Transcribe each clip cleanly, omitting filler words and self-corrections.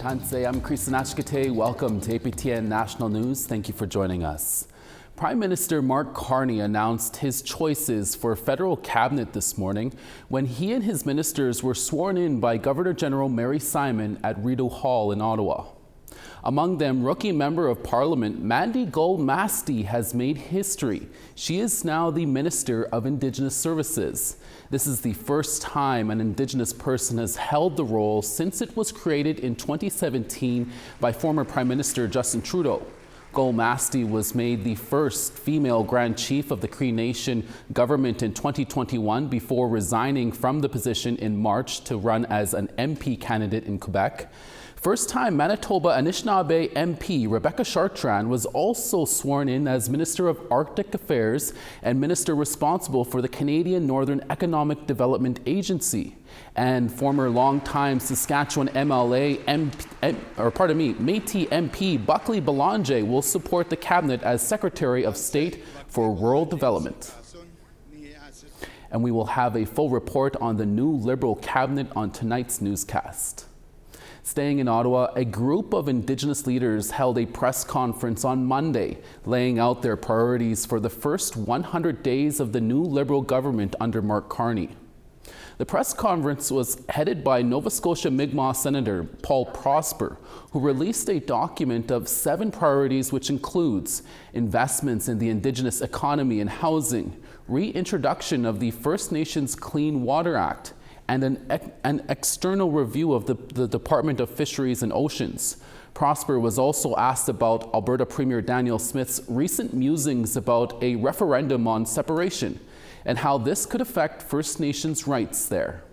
Tanse, I'm Krisanachkate. Welcome to APTN National News. Thank you for joining us. Prime Minister Mark Carney announced his choices for federal cabinet this morning when he and his ministers were sworn in by Governor General Mary Simon at Rideau Hall in Ottawa. Among them, rookie member of Parliament Mandy Gold-Masti has made history. She is now the Minister of Indigenous Services. This is the first time an Indigenous person has held the role since it was created in 2017 by former Prime Minister Justin Trudeau. Gold-Masti was made the first female Grand Chief of the Cree Nation government in 2021 before resigning from the position in March to run as an MP candidate in Quebec. First-time Manitoba Anishinaabe MP Rebecca Chartrand was also sworn in as Minister of Arctic Affairs and Minister responsible for the Canadian Northern Economic Development Agency. And former longtime Saskatchewan Métis MP Buckley Belanger will support the cabinet as Secretary of State for Rural Development. And we will have a full report on the new Liberal cabinet on tonight's newscast. Staying in Ottawa, a group of Indigenous leaders held a press conference on Monday, laying out their priorities for the first 100 days of the new Liberal government under Mark Carney. The press conference was headed by Nova Scotia Mi'kmaq Senator Paul Prosper, who released a document of 7 priorities, which includes investments in the Indigenous economy and housing, reintroduction of the First Nations Clean Water Act, and an external review of the Department of Fisheries and Oceans. Prosper was also asked about Alberta Premier Daniel Smith's recent musings about a referendum on separation and how this could affect First Nations rights there.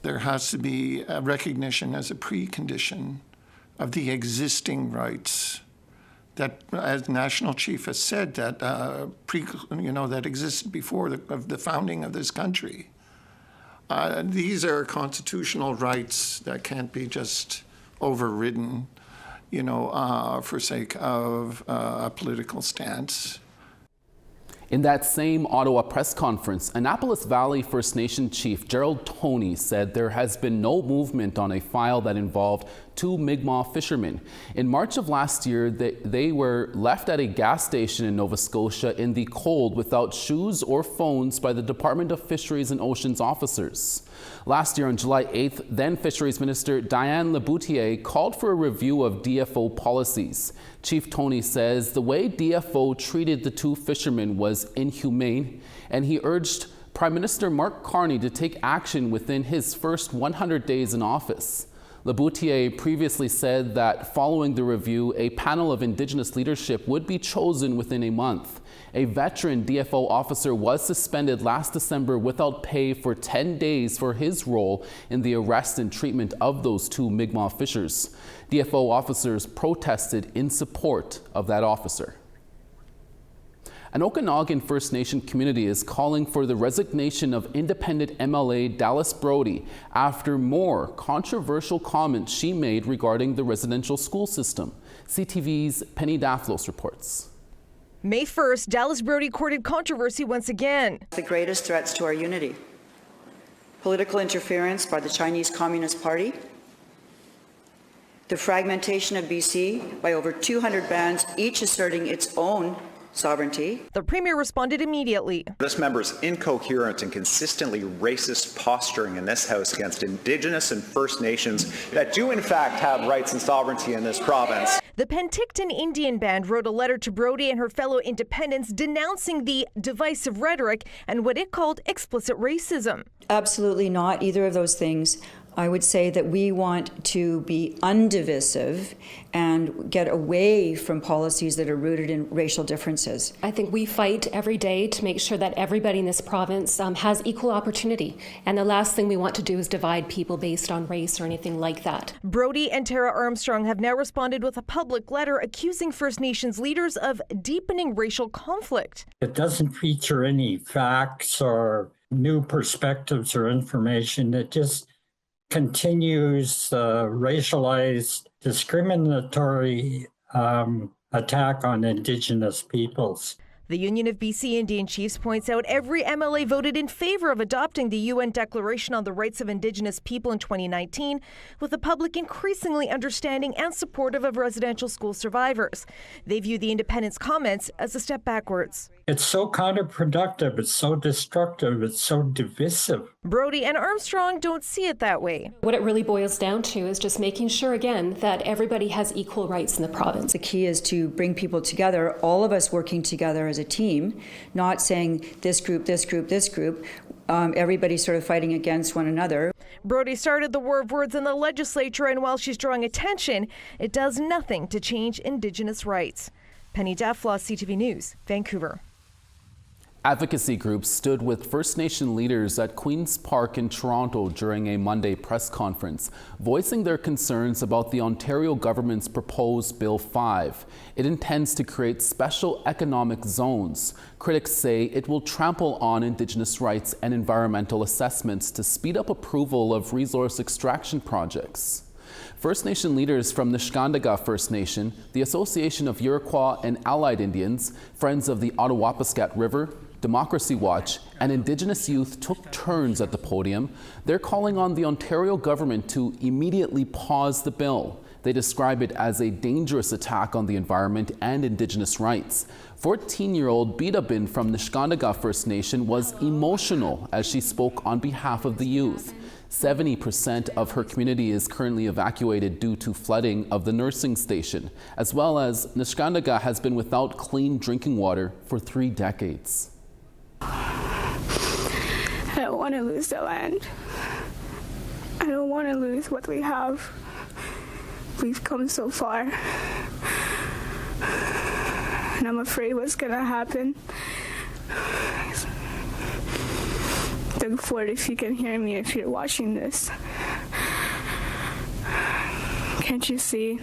There has to be a recognition as a precondition of the existing rights that, as National Chief has said, that that existed before the founding of this country. These are constitutional rights that can't be just overridden, for sake of a political stance. In that same Ottawa press conference, Annapolis Valley First Nation Chief Gerald Toney said there has been no movement on a file that involved 2 Migma fishermen. In March of last year, they were left at a gas station in Nova Scotia in the cold without shoes or phones by the Department of Fisheries and Oceans officers. Last year on July 8th, then Fisheries Minister Diane Laboutier called for a review of DFO policies. Chief Toney says the way DFO treated the 2 fishermen was inhumane, and he urged Prime Minister Mark Carney to take action within his first 100 days in office. Laboutier previously said that following the review, a panel of Indigenous leadership would be chosen within a month. A veteran DFO officer was suspended last December without pay for 10 days for his role in the arrest and treatment of those 2 Mi'kmaq fishers. DFO officers protested in support of that officer. An Okanagan First Nation community is calling for the resignation of independent MLA Dallas Brody after more controversial comments she made regarding the residential school system. CTV's Penny Daflos reports. May 1st, Dallas Brody courted controversy once again. The greatest threats to our unity: political interference by the Chinese Communist Party, the fragmentation of BC by over 200 bands, each asserting its own sovereignty. The Premier responded immediately. This member's incoherent and consistently racist posturing in this House against Indigenous and First Nations that do in fact have rights and sovereignty in this province. The Penticton Indian Band wrote a letter to Brody and her fellow independents denouncing the divisive rhetoric and what it called explicit racism. Absolutely not either of those things. I would say that we want to be undivisive and get away from policies that are rooted in racial differences. I think we fight every day to make sure that everybody in this province has equal opportunity. And the last thing we want to do is divide people based on race or anything like that. Brody and Tara Armstrong have now responded with a public letter accusing First Nations leaders of deepening racial conflict. It doesn't feature any facts or new perspectives or information. It just continues racialized, discriminatory attack on Indigenous peoples. The Union of BC Indian Chiefs points out every MLA voted in favor of adopting the UN Declaration on the Rights of Indigenous People in 2019, with the public increasingly understanding and supportive of residential school survivors. They view the independents' comments as a step backwards. It's so counterproductive, it's so destructive, it's so divisive. Brody and Armstrong don't see it that way. What it really boils down to is just making sure, again, that everybody has equal rights in the province. The key is to bring people together, all of us working together as a team, not saying this group, this group, this group, everybody sort of fighting against one another. Brody started the war of words in the legislature, and while she's drawing attention, it does nothing to change Indigenous rights. Penny Daflaw, CTV News, Vancouver. Advocacy groups stood with First Nation leaders at Queen's Park in Toronto during a Monday press conference, voicing their concerns about the Ontario government's proposed Bill 5. It intends to create special economic zones. Critics say it will trample on Indigenous rights and environmental assessments to speed up approval of resource extraction projects. First Nation leaders from Niskandaga First Nation, the Association of Iroquois and Allied Indians, Friends of the Ottawapiskat River, Democracy Watch, and Indigenous youth took turns at the podium. They're calling on the Ontario government to immediately pause the bill. They describe it as a dangerous attack on the environment and Indigenous rights. 14-year-old Bidabin from Niskandaga First Nation was emotional as she spoke on behalf of the youth. 70% of her community is currently evacuated due to flooding of the nursing station, as well as Niskandaga has been without clean drinking water for 3 decades. I don't want to lose the land. I don't want to lose what we have. We've come so far. And I'm afraid what's going to happen. Doug Ford, if you can hear me, if you're watching this, can't you see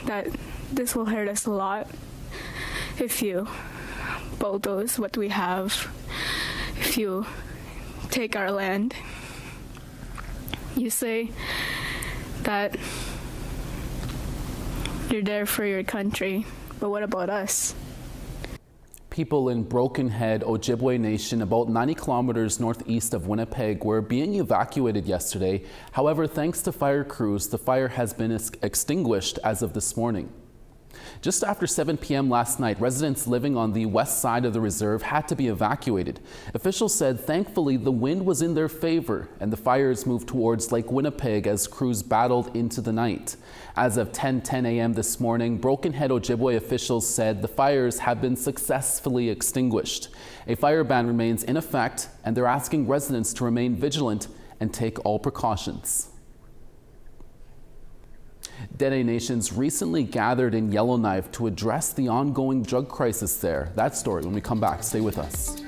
that this will hurt us a lot if you bulldoze what we have, if you take our land? You say that you're there for your country, but what about us? People in Broken Head, Ojiway Nation, about 90 kilometers northeast of Winnipeg, were being evacuated yesterday. However, thanks to fire crews, the fire has been extinguished as of this morning. Just after 7 p.m. last night, residents living on the west side of the reserve had to be evacuated. Officials said thankfully the wind was in their favor and the fires moved towards Lake Winnipeg as crews battled into the night. As of 10:10 a.m. this morning, Broken Head Ojibwe officials said the fires have been successfully extinguished. A fire ban remains in effect, and they're asking residents to remain vigilant and take all precautions. Deni Nations recently gathered in Yellowknife to address the ongoing drug crisis there. That story when we come back. Stay with us.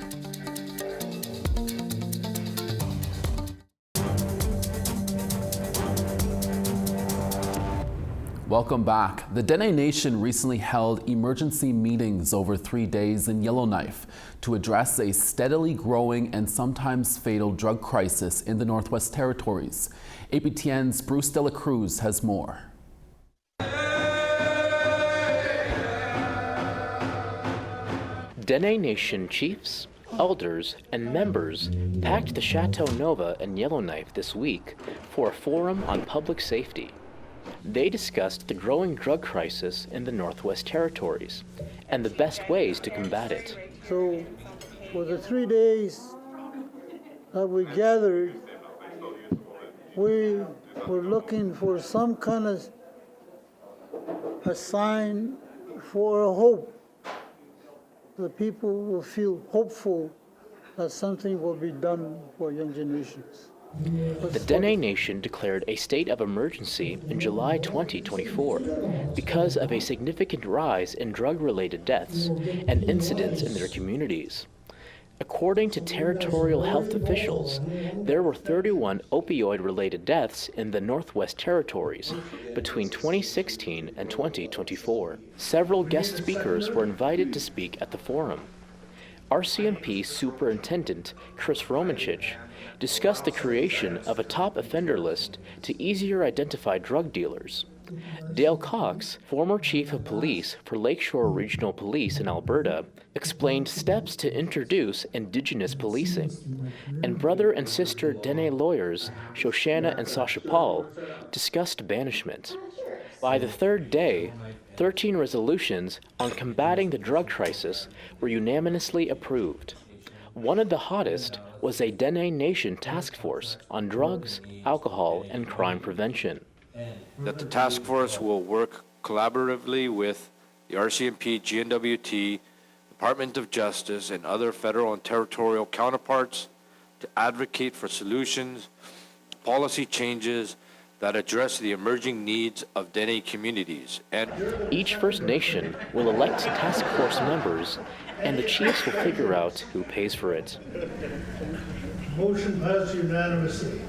Welcome back. The Deni Nation recently held emergency meetings over 3 days in Yellowknife to address a steadily growing and sometimes fatal drug crisis in the Northwest Territories. APTN's Bruce De La Cruz has more. Deni Nation chiefs, elders, and members packed the Chateau Nova in Yellowknife this week for a forum on public safety. They discussed the growing drug crisis in the Northwest Territories and the best ways to combat it. So, for the 3 days that we gathered, we were looking for some kind of a sign for a hope. The people will feel hopeful that something will be done for young generations. The Deni Nation declared a state of emergency in July 2024 because of a significant rise in drug-related deaths and incidents in their communities. According to territorial health officials, there were 31 opioid-related deaths in the Northwest Territories between 2016 and 2024. Several guest speakers were invited to speak at the forum. RCMP Superintendent Chris Romanchich discussed the creation of a top offender list to easier identify drug dealers. Dale Cox, former chief of police for Lakeshore Regional Police in Alberta, explained steps to introduce Indigenous policing. And brother and sister Dene lawyers, Shoshana and Sasha Paul, discussed banishment. By the third day, 13 resolutions on combating the drug crisis were unanimously approved. One of the hottest was a Deni Nation task force on drugs, alcohol, and crime prevention. That the task force will work collaboratively with the RCMP, GNWT, Department of Justice, and other federal and territorial counterparts to advocate for solutions, policy changes that address the emerging needs of Dene communities. And each First Nation will elect task force members, and the chiefs will figure out who pays for it. Motion passed unanimously.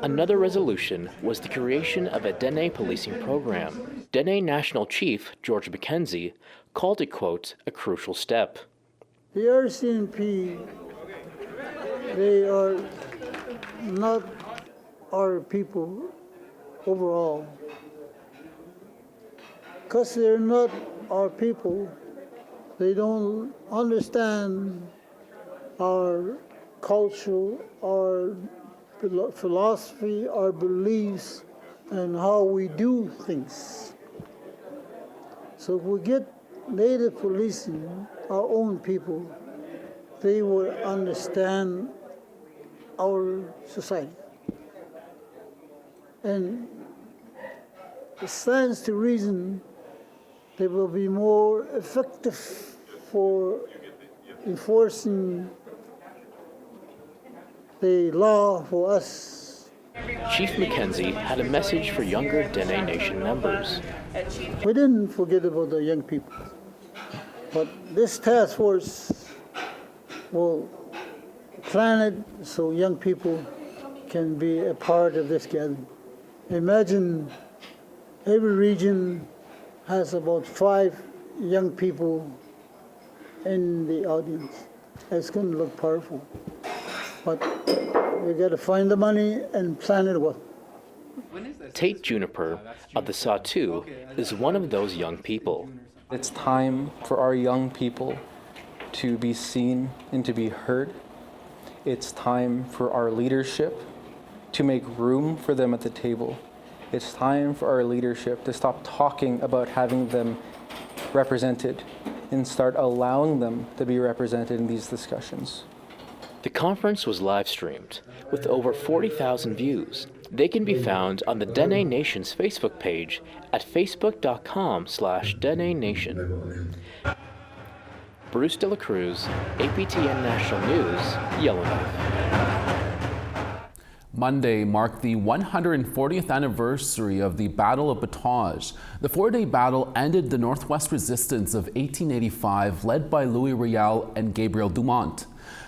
Another resolution was the creation of a Dene policing program. Deni National Chief George McKenzie called it, quote, a crucial step. The RCMP, they are not our people overall. Because they're not our people, they don't understand our culture, our philosophy, our beliefs, and how we do things. So if we get Native policing, our own people, they will understand our society. And it stands to reason they will be more effective for enforcing the law for us. Chief McKenzie had a message for younger Dene Nation members. We didn't forget about the young people, but this task force will plan it so young people can be a part of this gathering. Imagine every region has about 5 young people in the audience. It's going to look powerful. But we got to find the money and plan it well. Tate Juniper of the Sawtoo is one of those young people. It's time for our young people to be seen and to be heard. It's time for our leadership to make room for them at the table. It's time for our leadership to stop talking about having them represented and start allowing them to be represented in these discussions. The conference was live streamed with over 40,000 views. They can be found on the Dene Nation's Facebook page at facebook.com/Dene Nation. Bruce De La Cruz, APTN National News, Yellowknife. Monday marked the 140th anniversary of the Battle of Batage. The 4-day battle ended the Northwest Resistance of 1885, led by Louis Riel and Gabriel Dumont.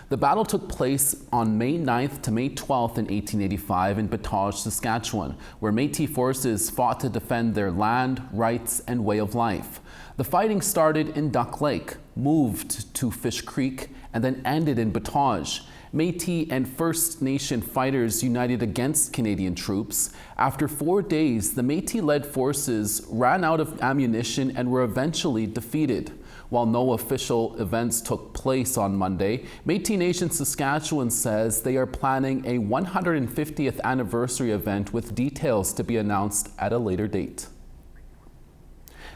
The battle took place on May 9th to May 12th in 1885 in Batage, Saskatchewan, where Métis forces fought to defend their land, rights, and way of life. The fighting started in Duck Lake, moved to Fish Creek, and then ended in Batage. Métis and First Nation fighters united against Canadian troops. After 4 days, the Métis-led forces ran out of ammunition and were eventually defeated. While no official events took place on Monday, Métis Nation Saskatchewan says they are planning a 150th anniversary event with details to be announced at a later date.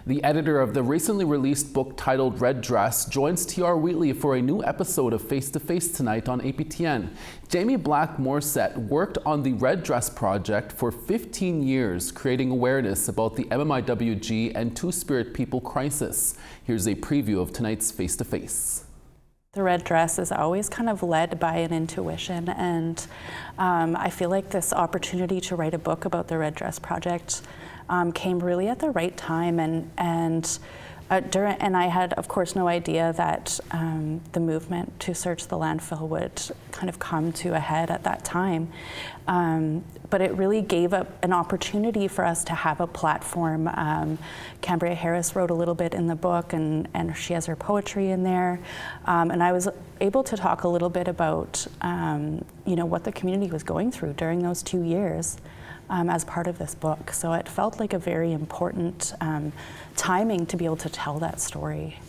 The editor of the recently released book titled Red Dress joins TR Wheatley for a new episode of Face to Face tonight on APTN. Jamie Black-Morset worked on the Red Dress project for 15 years, creating awareness about the MMIWG and Two-Spirit people crisis. Here's a preview of tonight's Face to Face. The red dress is always kind of led by an intuition, and I feel like this opportunity to write a book about the Red Dress project came really at the right time, and And I had, of course, no idea that the movement to search the landfill would kind of come to a head at that time. But it really gave an opportunity for us to have a platform. Cambria Harris wrote a little bit in the book, and she has her poetry in there. And I was able to talk a little bit about what the community was going through during those 2 years as part of this book. So it felt like a very important timing to be able to tell that story.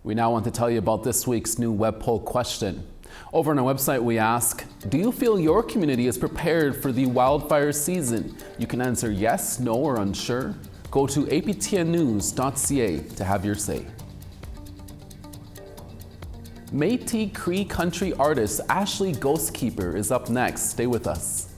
We now want to tell you about this week's new web poll question. Over on our website, we ask, do you feel your community is prepared for the wildfire season? You can answer yes, no, or unsure. Go to aptnnews.ca to have your say. Métis Cree country artist Ashley Ghostkeeper is up next. Stay with us.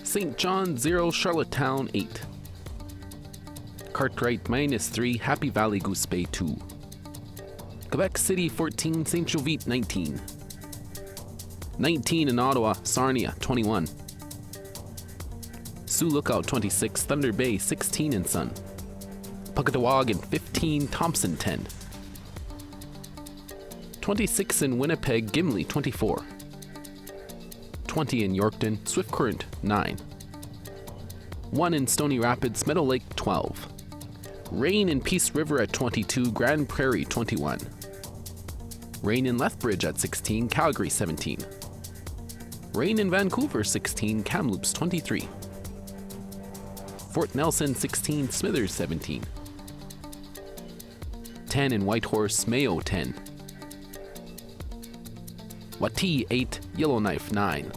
St. John 0, Charlottetown 8. Cartwright -3, Happy Valley Goose Bay 2. Quebec City 14, St. Jovite 19. 19 in Ottawa, Sarnia 21. Sioux Lookout 26, Thunder Bay 16 in Sun. Puckatawagan 15, Thompson 10. 26 in Winnipeg, Gimli 24. 20 in Yorkton, Swift Current 9. 1 in Stony Rapids, Meadow Lake 12. Rain in Peace River at 22, Grand Prairie 21. Rain in Lethbridge at 16, Calgary 17. Rain in Vancouver 16, Kamloops 23. Fort Nelson 16, Smithers 17. 10 in Whitehorse, Mayo 10. Wati 8, Yellowknife 9.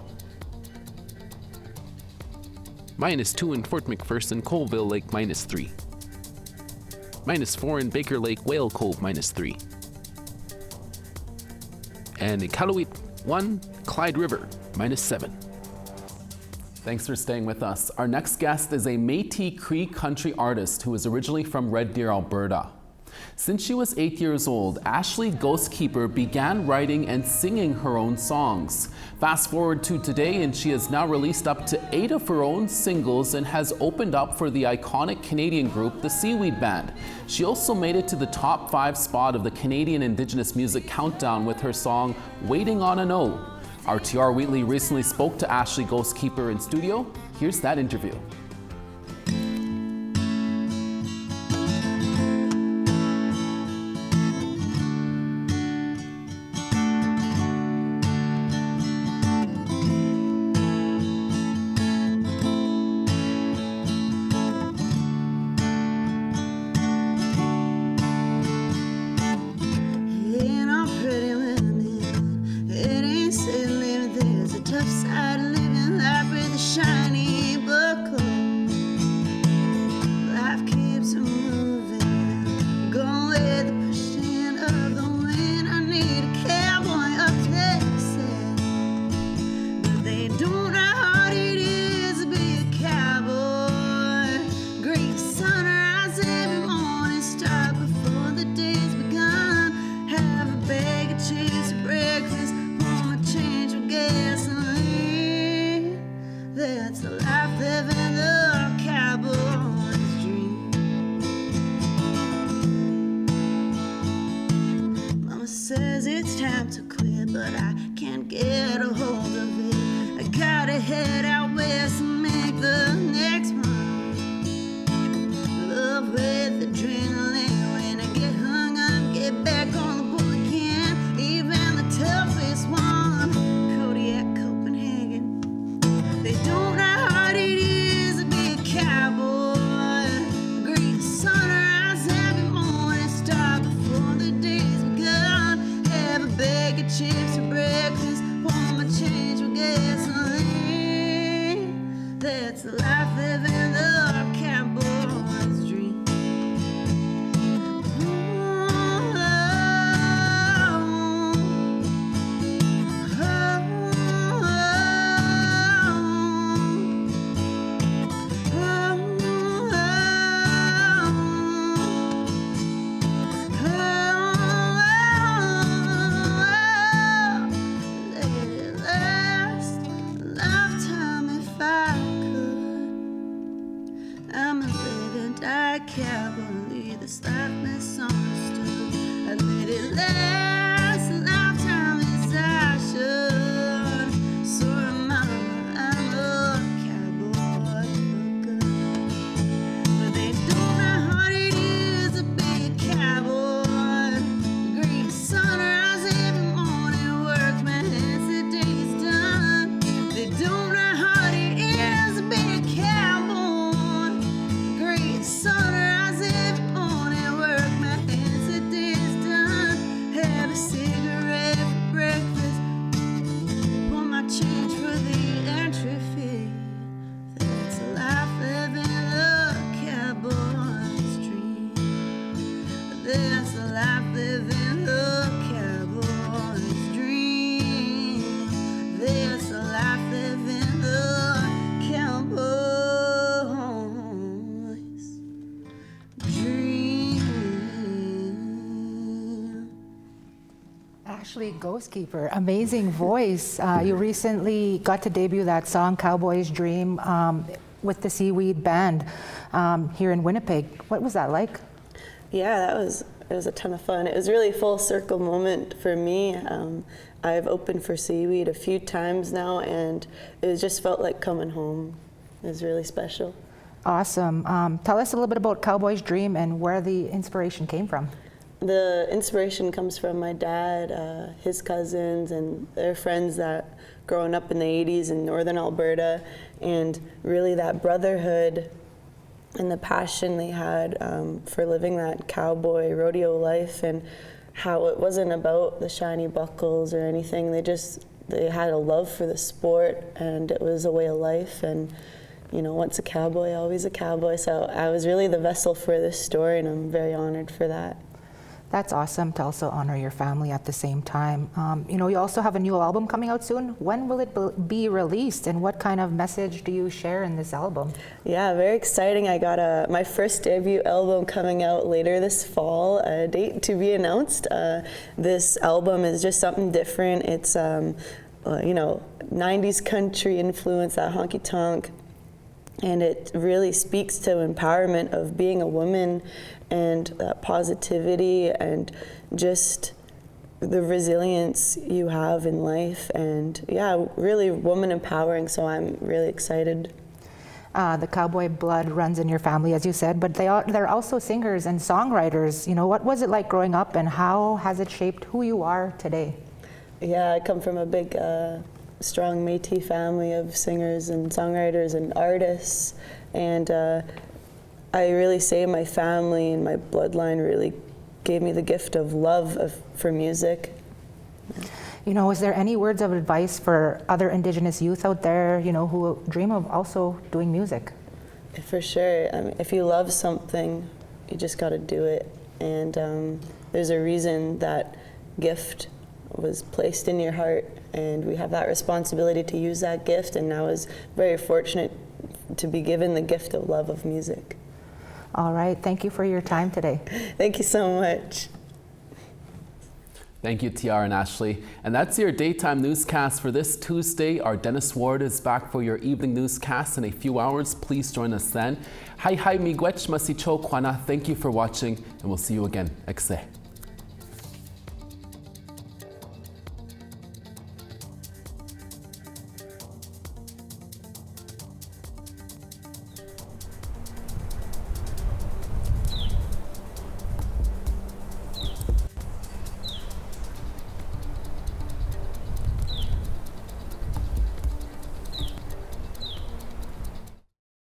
-2 in Fort McPherson, Colville Lake -3. -4 in Baker Lake, Whale Cove -3. And in Iqaluit 1, Clyde River -7. Thanks for staying with us. Our next guest is a Métis Cree country artist who is originally from Red Deer, Alberta. Since she was 8 years old, Ashley Ghostkeeper began writing and singing her own songs. Fast forward to today, and she has now released up to 8 of her own singles and has opened up for the iconic Canadian group, the Seaweed Band. She also made it to the top 5 spot of the Canadian Indigenous Music Countdown with her song, Waiting on a No. Our TR Wheatley recently spoke to Ashley Ghostkeeper in studio. Here's that interview. Ashley, Ghostkeeper, amazing voice. You recently got to debut that song, Cowboys Dream, with the Seaweed Band here in Winnipeg. What was that like? Yeah, it was a ton of fun. It was really a full circle moment for me. I've opened for Seaweed a few times now, and it just felt like coming home. It was really special. Awesome. Tell us a little bit about Cowboys Dream and where the inspiration came from. The inspiration comes from my dad, his cousins, and their friends that growing up in the 80s in northern Alberta, and really that brotherhood and the passion they had for living that cowboy rodeo life, and how it wasn't about the shiny buckles or anything. They had a love for the sport, and it was a way of life. And you know, once a cowboy, always a cowboy. So I was really the vessel for this story, and I'm very honored for that. That's awesome to also honor your family at the same time. You know, you also have a new album coming out soon. When will it be released, and what kind of message do you share in this album? Yeah, very exciting. I got my first debut album coming out later this fall, a date to be announced. This album is just something different. It's, you know, 90s country influence, that honky tonk. And it really speaks to empowerment of being a woman, and that positivity, and just the resilience you have in life, and yeah, really woman empowering. So I'm really excited. The cowboy blood runs in your family, as you said, but they're also singers and songwriters. You know, what was it like growing up, and how has it shaped who you are today? Yeah, I come from a big strong Métis family of singers and songwriters and artists, and I really say my family and my bloodline really gave me the gift of love for music. You know, is there any words of advice for other Indigenous youth out there, you know, who dream of also doing music? For sure. I mean, if you love something, you just got to do it. And there's a reason that gift was placed in your heart, and we have that responsibility to use that gift. And I was very fortunate to be given the gift of love of music. All right. Thank you for your time today. Thank you so much. Thank you, Tiara and Ashley. And that's your daytime newscast for this Tuesday. Our Dennis Ward is back for your evening newscast in a few hours. Please join us then. Hi, miigwech masicho kwana. Thank you for watching, and we'll see you again. Ekse.